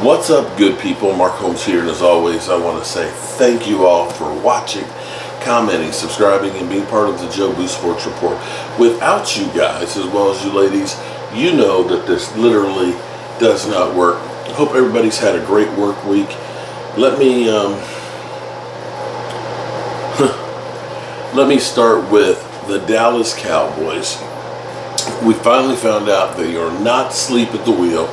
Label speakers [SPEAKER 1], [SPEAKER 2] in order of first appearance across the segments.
[SPEAKER 1] What's up, good people? Mark Holmes here, and as always, I want to say thank you all for watching, commenting, subscribing, and being part of the Joe Boo Sports Report. Without you guys, as well as you ladies, you know that this literally does not work. I hope everybody's had a great work week. Let me let me start with the Dallas Cowboys. We finally found out they are not asleep at the wheel.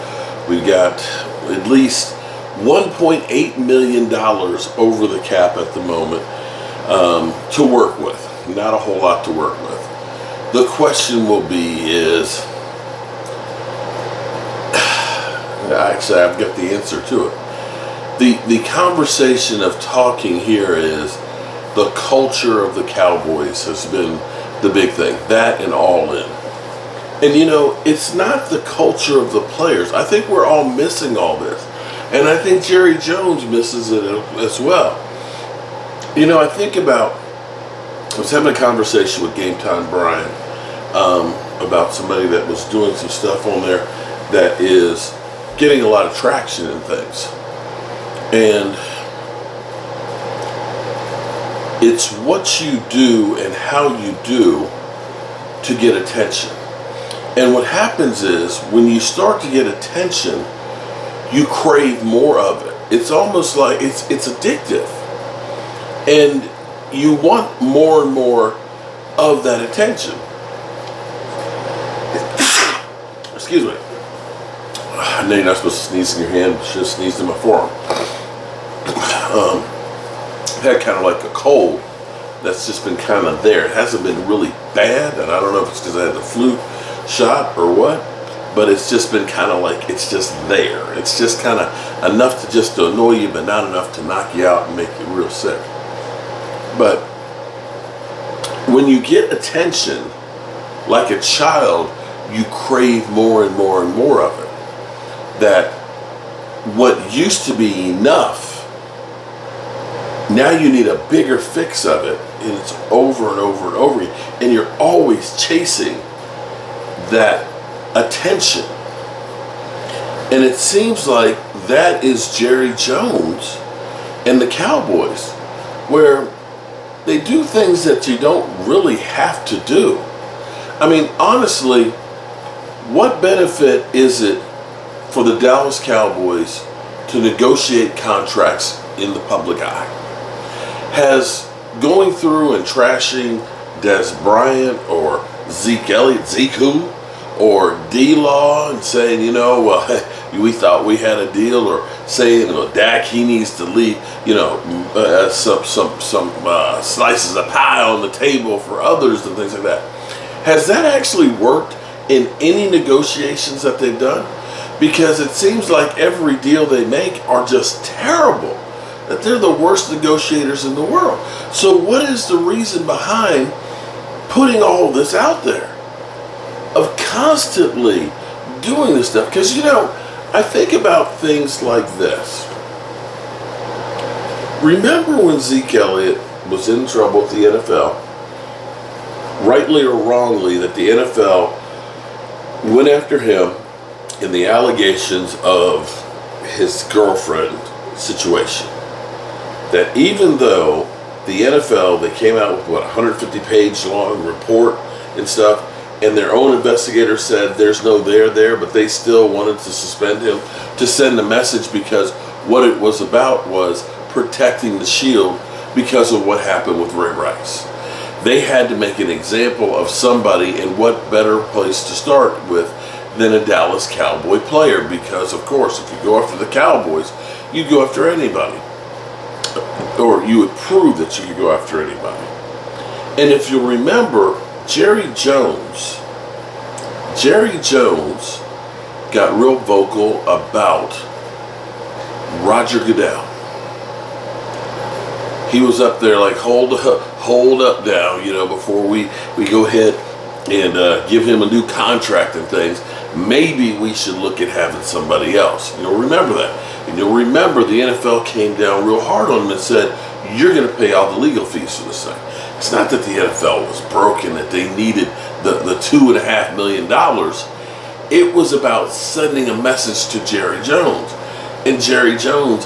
[SPEAKER 1] We got at least $1.8 million over the cap at the moment to work with. Not a whole lot to work with. The question will be is, actually I've got the answer to it. The conversation of talking here is the culture of the Cowboys has been the big thing. That and all in. And you know, it's not the culture of the players. I think we're all missing all this. And I think Jerry Jones misses it as well. You know, I think about, I was having a conversation with Game Time Brian about somebody that was doing some stuff on there that is getting a lot of traction and things. And it's what you do and how you do to get attention. And what happens is, when you start to get attention, you crave more of it. It's almost like it's addictive. And you want more and more of that attention. Excuse me. I know you're not supposed to sneeze in your hand, but should have sneezed in my forearm. I've had kind of like a cold that's just been kind of there. It hasn't been really bad, and I don't know if it's because I had the flu shot or what, but it's just been kind of like, it's just there. It's just kind of enough to just to annoy you, but not enough to knock you out and make you real sick. But when you get attention, like a child, you crave more and more and more of it. That what used to be enough, now you need a bigger fix of it, and it's over and over and over again, and you're always chasing that attention. And it seems like that is Jerry Jones and the Cowboys, where they do things that you don't really have to do. I mean, honestly, what benefit is it for the Dallas Cowboys to negotiate contracts in the public eye? Has going through and trashing Des Bryant or Zeke Elliott, Zeke who? Or D-Law, and saying, you know, well, we thought we had a deal, or saying, well, Dak, he needs to leave, you know, some slices of pie on the table for others and things like that. Has that actually worked in any negotiations that they've done? Because it seems like every deal they make are just terrible, that they're the worst negotiators in the world. So what is the reason behind putting all this out there, of constantly doing this stuff? Because, you know, I think about things like this. Remember when Zeke Elliott was in trouble with the NFL, rightly or wrongly, that the NFL went after him in the allegations of his girlfriend situation? That even though the NFL, they came out with, what, 150-page long report and stuff, and their own investigator said there's no there, but they still wanted to suspend him to send a message, because what it was about was protecting the shield because of what happened with Ray Rice. They had to make an example of somebody, and what better place to start with than a Dallas Cowboy player? Because, of course, if you go after the Cowboys, you go after anybody. Or you would prove that you could go after anybody. And if you remember, Jerry Jones got real vocal about Roger Goodell. He was up there like, hold up now, you know, before we go ahead and give him a new contract and things. Maybe we should look at having somebody else. You'll remember that. And you'll remember the NFL came down real hard on him and said, you're going to pay all the legal fees for this thing. It's not that the NFL was broken, that they needed the $2.5 million. It was about sending a message to Jerry Jones. And Jerry Jones,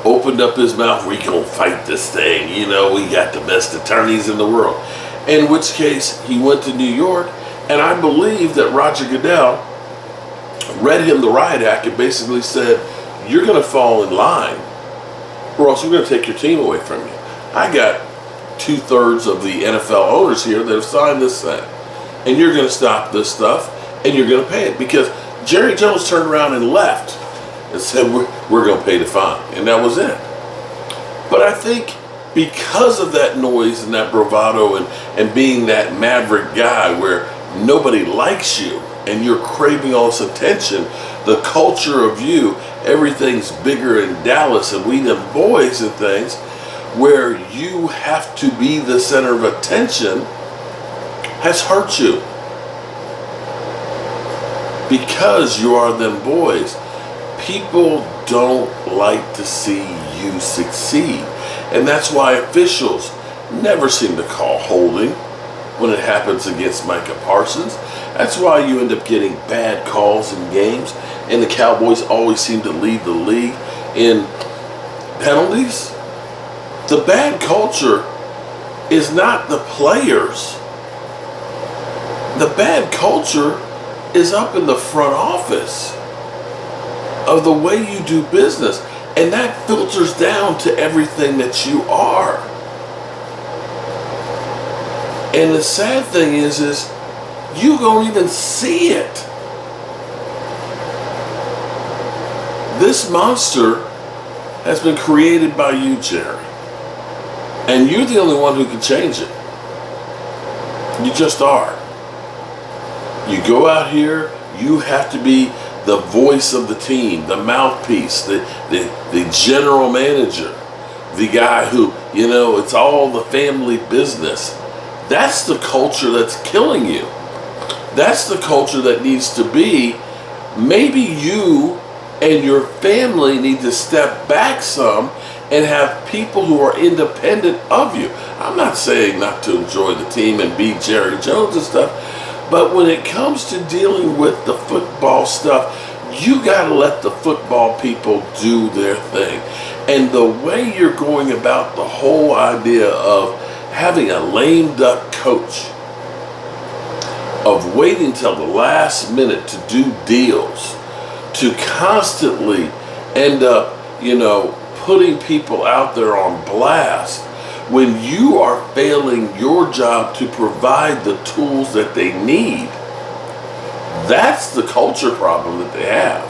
[SPEAKER 1] opened up his mouth, we gonna fight this thing, we got the best attorneys in the world. In which case, he went to New York, and I believe that Roger Goodell read him the riot act and basically said, you're gonna fall in line, or else we're gonna take your team away from you. I got 2/3 of the NFL owners here that have signed this thing, and you're gonna stop this stuff, and you're gonna pay it, because Jerry Jones turned around and left and said, we're going to pay the fine. And that was it. But I think because of that noise and that bravado and being that maverick guy where nobody likes you and you're craving all this attention, the culture of you, everything's bigger in Dallas and we them boys and things, where you have to be the center of attention, has hurt you. Because you are them boys, people don't like to see you succeed. And that's why officials never seem to call holding when it happens against Micah Parsons. That's why you end up getting bad calls in games, and the Cowboys always seem to lead the league in penalties. The bad culture is not the players. The bad culture is up in the front office of the way you do business, and that filters down to everything that you are. And the sad thing is you don't even see it. This monster has been created by you, Jerry, and you're the only one who can change it. You just are. You go out here, you have to be the voice of the team, the mouthpiece, the general manager, the guy who, it's all the family business. That's the culture that's killing you. That's the culture that needs to be. Maybe you and your family need to step back some and have people who are independent of you. I'm not saying not to enjoy the team and be Jerry Jones and stuff, but when it comes to dealing with the football stuff, you got to let the football people do their thing. And the way you're going about the whole idea of having a lame duck coach, of waiting till the last minute to do deals, to constantly end up, putting people out there on blast, when you are failing your job to provide the tools that they need. That's the culture problem that they have.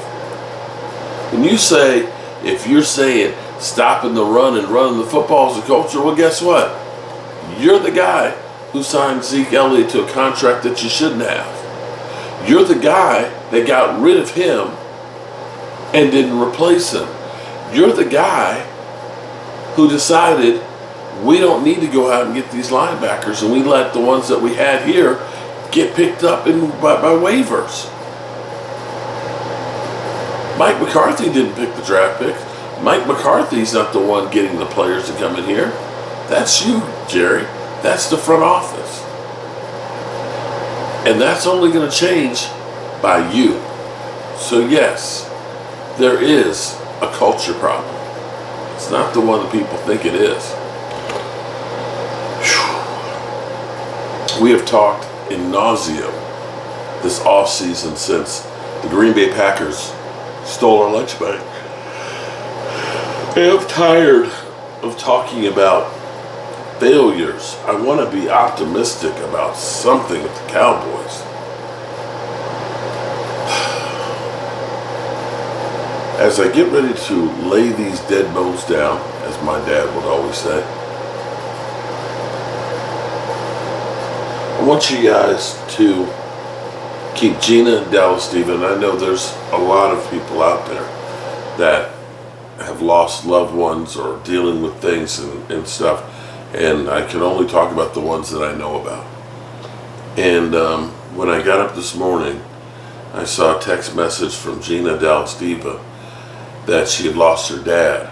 [SPEAKER 1] When you say, if you're saying stopping the run and running the football is the culture, well, guess what? You're the guy who signed Zeke Elliott to a contract that you shouldn't have. You're the guy that got rid of him and didn't replace him. You're the guy who decided we don't need to go out and get these linebackers, and we let the ones that we had here get picked up by waivers. Mike McCarthy didn't pick the draft picks. Mike McCarthy's not the one getting the players to come in here. That's you, Jerry. That's the front office. And that's only going to change by you. So yes, there is a culture problem. It's not the one that people think it is. We have talked in nauseam this offseason since the Green Bay Packers stole our lunch money. I'm tired of talking about failures. I want to be optimistic about something with the Cowboys. As I get ready to lay these dead bones down, as my dad would always say, I want you guys to keep Gina and Dallas Steven. I know there's a lot of people out there that have lost loved ones or dealing with things and stuff, and I can only talk about the ones that I know about. And when I got up this morning, I saw a text message from Gina Dallas Diva that she had lost her dad,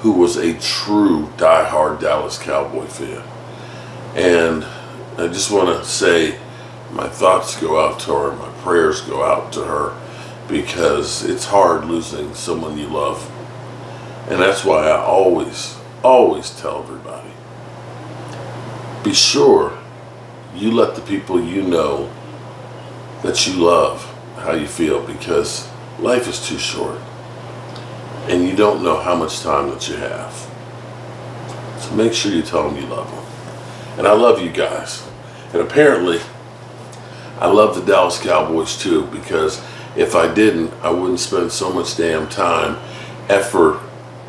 [SPEAKER 1] who was a true diehard Dallas Cowboy fan. And I just want to say my thoughts go out to her, my prayers go out to her, because it's hard losing someone you love And that's why I always tell everybody, be sure you let the people you know that you love how you feel, because life is too short and you don't know how much time that you have. So make sure you tell them you love them. And I love you guys. And apparently I love the Dallas Cowboys too, because if I didn't, I wouldn't spend so much damn time, effort,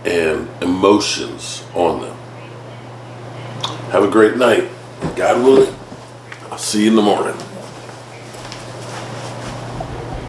[SPEAKER 1] and emotions on them. Have a great night. God willing, I'll see you in the morning.